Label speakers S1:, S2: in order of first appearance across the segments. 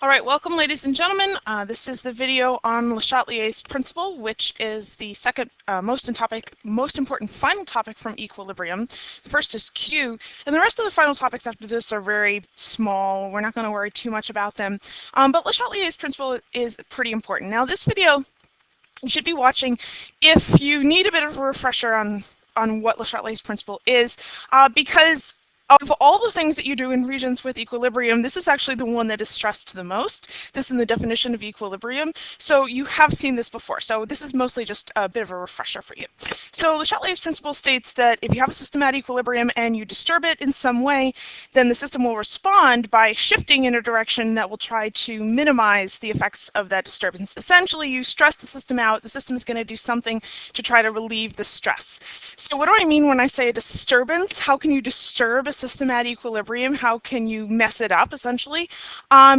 S1: All right, welcome ladies and gentlemen. This is the video on LeChatelier's principle, which is the second most important final topic from equilibrium. The first is Q, and the rest of the final topics after this are very small. We're not going to worry too much about them, but LeChatelier's principle is pretty important. Now this video you should be watching if you need a bit of a refresher on what LeChatelier's principle is, because of all the things that you do in regions with equilibrium, this is actually the one that is stressed the most. This is in the definition of equilibrium. So you have seen this before. So this is mostly just a bit of a refresher for you. So LeChatelier's principle states that if you have a system at equilibrium and you disturb it in some way, then the system will respond by shifting in a direction that will try to minimize the effects of that disturbance. Essentially, you stress the system out, the system is going to do something to try to relieve the stress. So what do I mean when I say a disturbance? How can you disturb a system at equilibrium? How can you mess it up, essentially?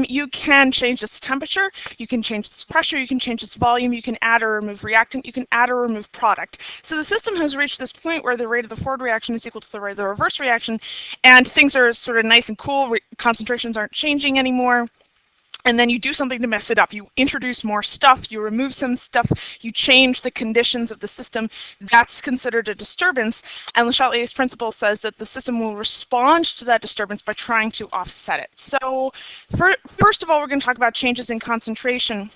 S1: You can change its temperature, you can change its pressure, you can change its volume, you can add or remove reactant, you can add or remove product. So the system has reached this point where the rate of the forward reaction is equal to the rate of the reverse reaction, and things are sort of nice and cool, concentrations aren't changing anymore. And then you do something to mess it up. You introduce more stuff, you remove some stuff, you change the conditions of the system. That's considered a disturbance. And LeChatelier's principle says that the system will respond to that disturbance by trying to offset it. So first of all, we're going to talk about changes in concentration.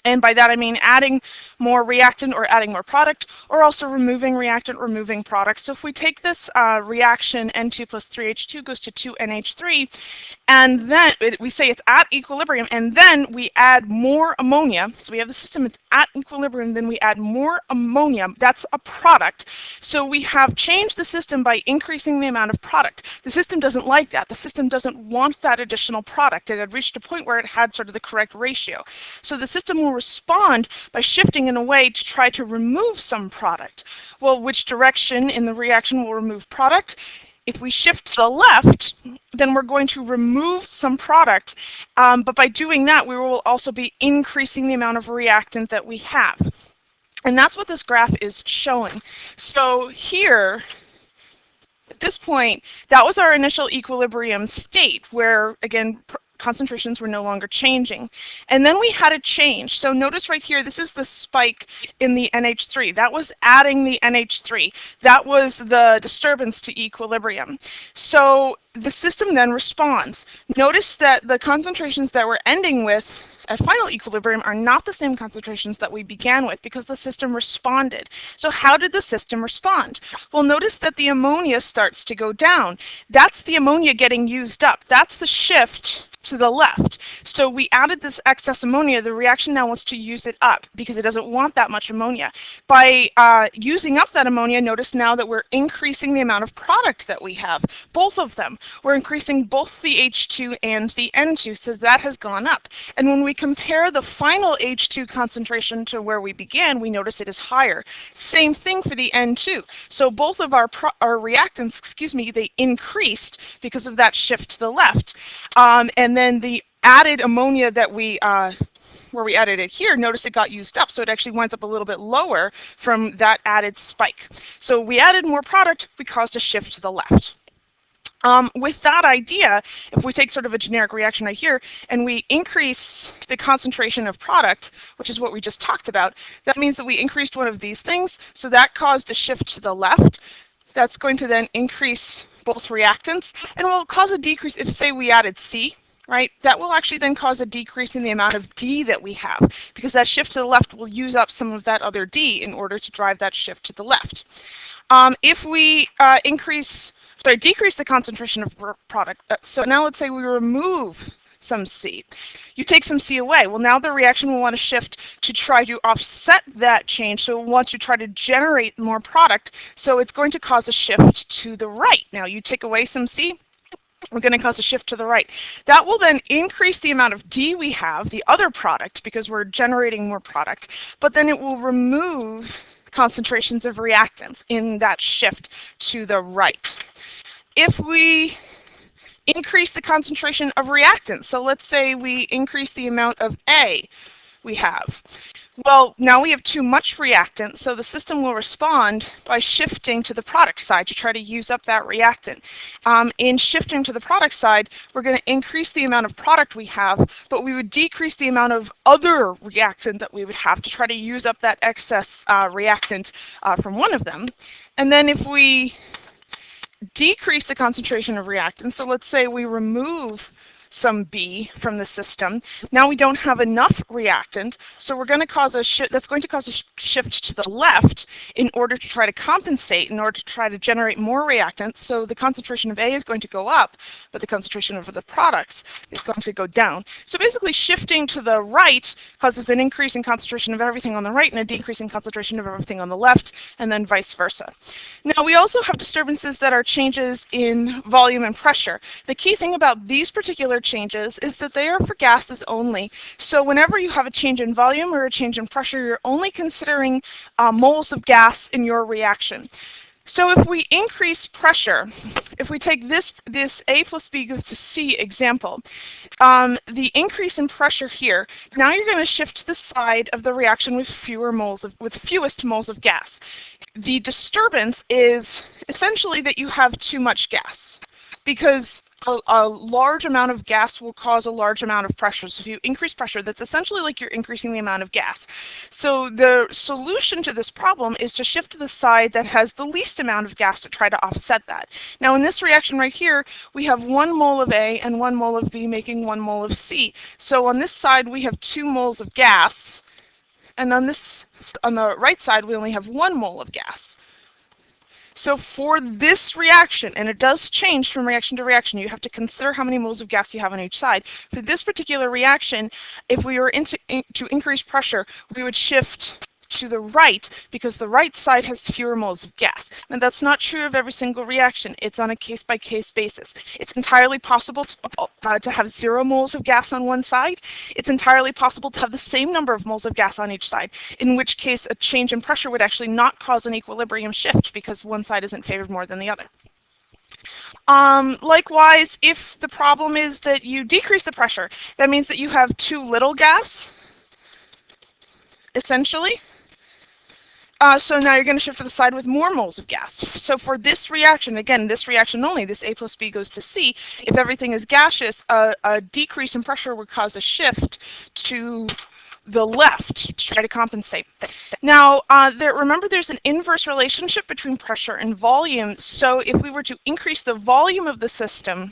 S1: And by that I mean adding more reactant or adding more product, or also removing reactant, removing product. So if we take this reaction N2 plus 3H2 goes to 2NH3, and then we say it's at equilibrium, and then we add more ammonia. So we have the system, it's at equilibrium, then we add more ammonia. That's a product. So we have changed the system by increasing the amount of product. The system doesn't like that. The system doesn't want that additional product. It had reached a point where it had sort of the correct ratio. So the system will respond by shifting in a way to try to remove some product. Well, which direction in the reaction will remove product? If we shift to the left, then we're going to remove some product, but by doing that, we will also be increasing the amount of reactant that we have. And that's what this graph is showing. So here, at this point, that was our initial equilibrium state, where, again, concentrations were no longer changing. And then we had a change. So notice right here, this is the spike in the NH3. That was adding the NH3. That was the disturbance to equilibrium. So the system then responds. Notice that the concentrations that we're ending with at final equilibrium are not the same concentrations that we began with because the system responded. So how did the system respond? Well, notice that the ammonia starts to go down. That's the ammonia getting used up. That's the shift to the left. So we added this excess ammonia. The reaction now wants to use it up because it doesn't want that much ammonia. By using up that ammonia, notice now that we're increasing the amount of product that we have. Both of them. We're increasing both the H2 and the N2, so that has gone up. And when we compare the final H2 concentration to where we began, we notice it is higher. Same thing for the N2. So both of our reactants, they increased because of that shift to the left. And then the added ammonia that where we added it here, notice it got used up, so it actually winds up a little bit lower from that added spike. So we added more product, we caused a shift to the left. With that idea, if we take sort of a generic reaction right here, and we increase the concentration of product, which is what we just talked about, that means that we increased one of these things, so that caused a shift to the left. That's going to then increase both reactants, and will cause a decrease if, say, we added C. Right? That will actually then cause a decrease in the amount of D that we have, because that shift to the left will use up some of that other D in order to drive that shift to the left. If we decrease the concentration of product, so now let's say we remove some C. You take some C away. Well, now the reaction will want to shift to try to offset that change. So it wants to try to generate more product. So it's going to cause a shift to the right. Now you take away some C, we're going to cause a shift to the right. That will then increase the amount of D we have, the other product, because we're generating more product, but then it will remove concentrations of reactants in that shift to the right. If we increase the concentration of reactants, so let's say we increase the amount of A we have, Well, now we have too much reactant, so the system will respond by shifting to the product side to try to use up that reactant. In shifting to the product side, we're going to increase the amount of product we have, but we would decrease the amount of other reactant that we would have to try to use up that excess reactant from one of them. And then if we decrease the concentration of reactant, so let's say we remove some B from the system. Now we don't have enough reactant, so we're going to cause a shift. That's going to cause a shift to the left in order to try to compensate, in order to try to generate more reactant. So the concentration of A is going to go up, but the concentration of the products is going to go down. So basically, shifting to the right causes an increase in concentration of everything on the right and a decrease in concentration of everything on the left, and then vice versa. Now we also have disturbances that are changes in volume and pressure. The key thing about these particular changes is that they are for gases only. So whenever you have a change in volume or a change in pressure, you're only considering moles of gas in your reaction. So if we increase pressure, if we take this A plus B goes to C example, the increase in pressure here, now you're going to shift to the side of the reaction with fewest moles of gas. The disturbance is essentially that you have too much gas, because a large amount of gas will cause a large amount of pressure. So if you increase pressure, that's essentially like you're increasing the amount of gas. So the solution to this problem is to shift to the side that has the least amount of gas to try to offset that. Now in this reaction right here, we have 1 mole of A and 1 mole of B making 1 mole of C. So on this side we have 2 moles of gas, and on the right side we only have 1 mole of gas. So for this reaction, and it does change from reaction to reaction, you have to consider how many moles of gas you have on each side. For this particular reaction, if we were to increase pressure, we would shift to the right because the right side has fewer moles of gas. And that's not true of every single reaction. It's on a case-by-case basis. It's entirely possible to have 0 moles of gas on one side. It's entirely possible to have the same number of moles of gas on each side, in which case a change in pressure would actually not cause an equilibrium shift because one side isn't favored more than the other. Likewise, if the problem is that you decrease the pressure, that means that you have too little gas, essentially. So now you're going to shift to the side with more moles of gas. So for this reaction, again, this reaction only, this A plus B goes to C, if everything is gaseous, a decrease in pressure would cause a shift to the left to try to compensate. Now, remember there's an inverse relationship between pressure and volume. So if we were to increase the volume of the system,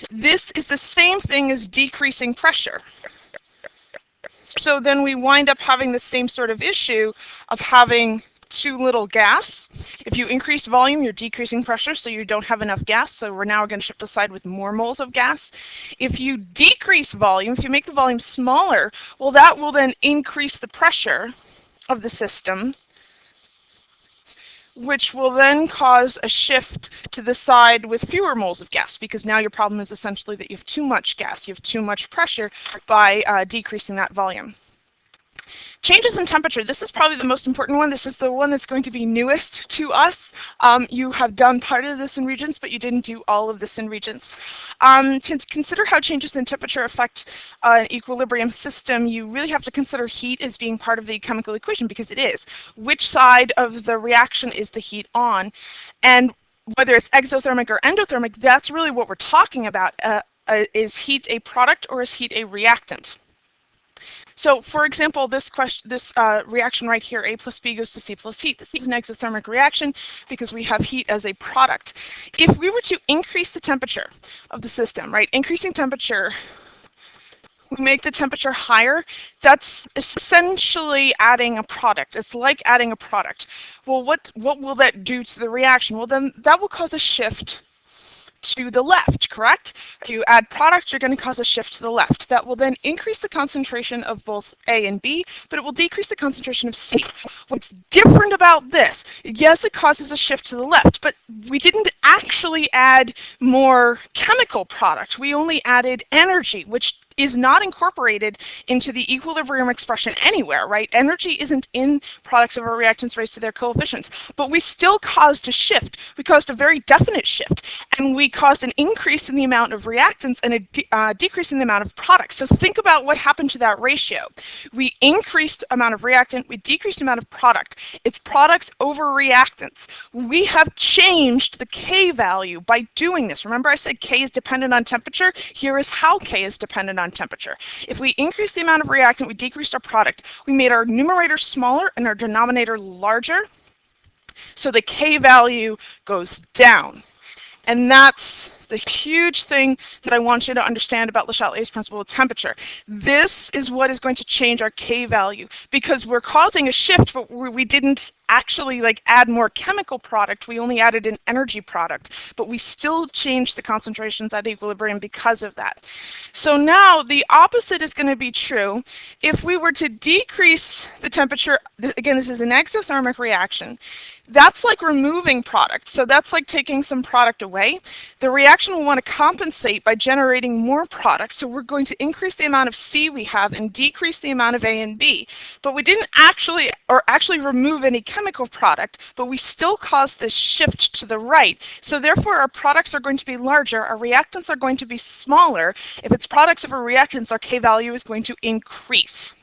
S1: this is the same thing as decreasing pressure. So then we wind up having the same sort of issue of having too little gas. If you increase volume, you're decreasing pressure, so you don't have enough gas. So we're now going to shift aside with more moles of gas. If you decrease volume, if you make the volume smaller, well, that will then increase the pressure of the system, which will then cause a shift to the side with fewer moles of gas, because now your problem is essentially that you have too much gas, you have too much pressure by decreasing that volume. Changes in temperature. This is probably the most important one. This is the one that's going to be newest to us. You have done part of this in Regents, but you didn't do all of this in Regents. To consider how changes in temperature affect an equilibrium system, you really have to consider heat as being part of the chemical equation, because it is. Which side of the reaction is the heat on? And whether it's exothermic or endothermic, that's really what we're talking about. Is heat a product or is heat a reactant? So, for example, this reaction right here, A plus B goes to C plus heat. This is an exothermic reaction because we have heat as a product. If we were to increase the temperature of the system, right, increasing temperature, we make the temperature higher, that's essentially adding a product. It's like adding a product. Well, what will that do to the reaction? Well, then that will cause a shift to the left, correct? If you add product, you're going to cause a shift to the left. That will then increase the concentration of both A and B, but it will decrease the concentration of C. What's different about this? Yes, it causes a shift to the left, but we didn't actually add more chemical product. We only added energy, which is not incorporated into the equilibrium expression anywhere, right? Energy isn't in products of our reactants raised to their coefficients, but we still caused a shift. We caused a very definite shift, and we caused an increase in the amount of reactants and a decrease in the amount of products. So think about what happened to that ratio. We increased the amount of reactant, we decreased the amount of product. It's products over reactants. We have changed the K value by doing this. Remember I said K is dependent on temperature? Here is how K is dependent on temperature. If we increase the amount of reactant, we decreased our product. We made our numerator smaller and our denominator larger. So the K value goes down. And that's the huge thing that I want you to understand about LeChatelier's principle of temperature. This is what is going to change our K value, because we're causing a shift, but we didn't actually add more chemical product. We only added an energy product, but we still changed the concentrations at equilibrium because of that. So now the opposite is going to be true. If we were to decrease the temperature, again, this is an exothermic reaction. That's like removing product. So that's like taking some product away. The reaction will want to compensate by generating more product. So we're going to increase the amount of C we have and decrease the amount of A and B. But we didn't actually remove any chemical product, but we still caused this shift to the right. So therefore our products are going to be larger, our reactants are going to be smaller. If it's products over reactants, our K value is going to increase.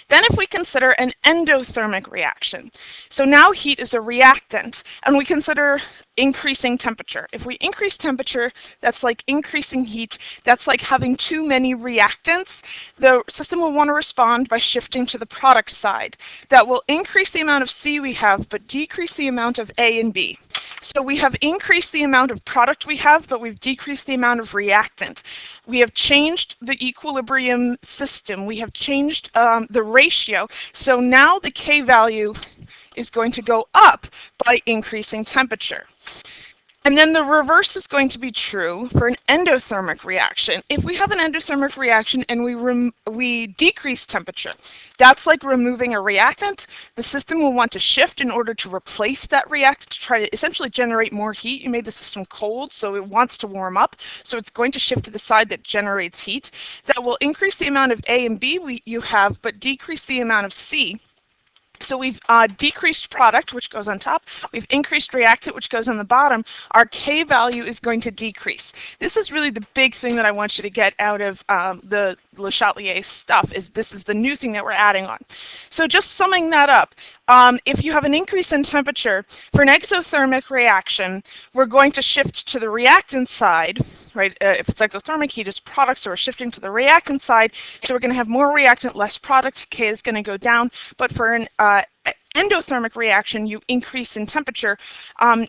S1: Then if we consider an endothermic reaction, so now heat is a reactant, and we consider increasing temperature. If we increase temperature, that's like increasing heat. That's like having too many reactants. The system will want to respond by shifting to the product side. That will increase the amount of C we have, but decrease the amount of A and B. So we have increased the amount of product we have, but we've decreased the amount of reactant. We have changed the equilibrium system. We have changed the ratio. So now the K value is going to go up by increasing temperature. And then the reverse is going to be true for an endothermic reaction. If we have an endothermic reaction and we decrease temperature, that's like removing a reactant. The system will want to shift in order to replace that reactant to try to essentially generate more heat. You made the system cold, so it wants to warm up. So it's going to shift to the side that generates heat. That will increase the amount of A and B you have, but decrease the amount of C. So we've decreased product, which goes on top. We've increased reactant, which goes on the bottom. Our K value is going to decrease. This is really the big thing that I want you to get out of the LeChatelier's stuff. This is the new thing that we're adding on. So just summing that up, if you have an increase in temperature for an exothermic reaction, we're going to shift to the reactant side, right? If it's exothermic, heat is product, so we're shifting to the reactant side. So we're going to have more reactant, less product. K is going to go down. But for an endothermic reaction, you increase in temperature.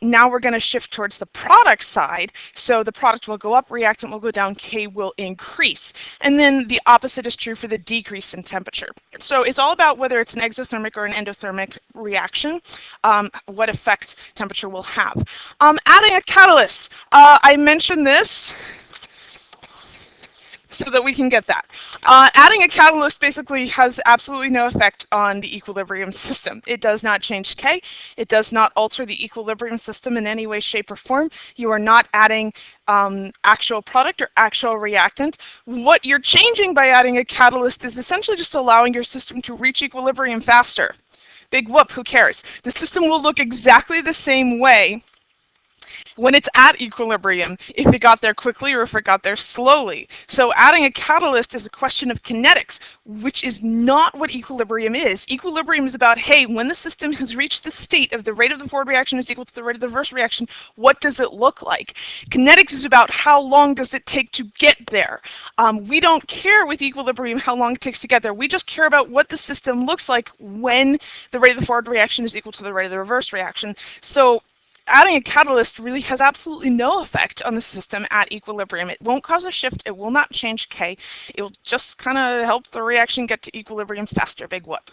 S1: Now we're going to shift towards the product side. So the product will go up, reactant will go down, K will increase. And then the opposite is true for the decrease in temperature. So it's all about whether it's an exothermic or an endothermic reaction, what effect temperature will have. Adding a catalyst. I mentioned this so that we can get that. Adding a catalyst basically has absolutely no effect on the equilibrium system. It does not change K. It does not alter the equilibrium system in any way, shape, or form. You are not adding actual product or actual reactant. What you're changing by adding a catalyst is essentially just allowing your system to reach equilibrium faster. Big whoop, who cares? The system will look exactly the same way when it's at equilibrium, if it got there quickly or if it got there slowly. So adding a catalyst is a question of kinetics, which is not what equilibrium is. Equilibrium is about, hey, when the system has reached the state of the rate of the forward reaction is equal to the rate of the reverse reaction, what does it look like? Kinetics is about how long does it take to get there. We don't care with equilibrium how long it takes to get there. We just care about what the system looks like when the rate of the forward reaction is equal to the rate of the reverse reaction. So adding a catalyst really has absolutely no effect on the system at equilibrium. It won't cause a shift. It will not change K. It will just kind of help the reaction get to equilibrium faster. Big whoop.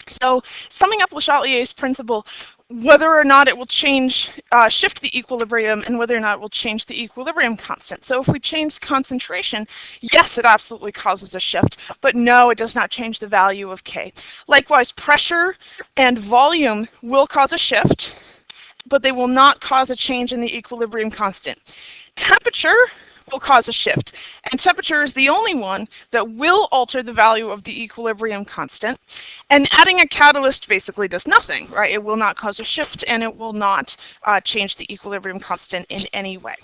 S1: So summing up LeChatelier's principle, whether or not it will change, shift the equilibrium, and whether or not it will change the equilibrium constant. So if we change concentration, yes, it absolutely causes a shift, but no, it does not change the value of K. Likewise, pressure and volume will cause a shift, but they will not cause a change in the equilibrium constant. Temperature will cause a shift. And temperature is the only one that will alter the value of the equilibrium constant. And adding a catalyst basically does nothing, right? It will not cause a shift, and it will not change the equilibrium constant in any way.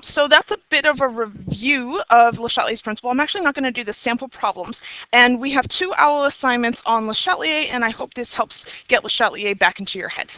S1: So that's a bit of a review of LeChatelier's principle. I'm actually not going to do the sample problems. And we have 2 OWL assignments on Le Chatelier, and I hope this helps get Le Chatelier back into your head.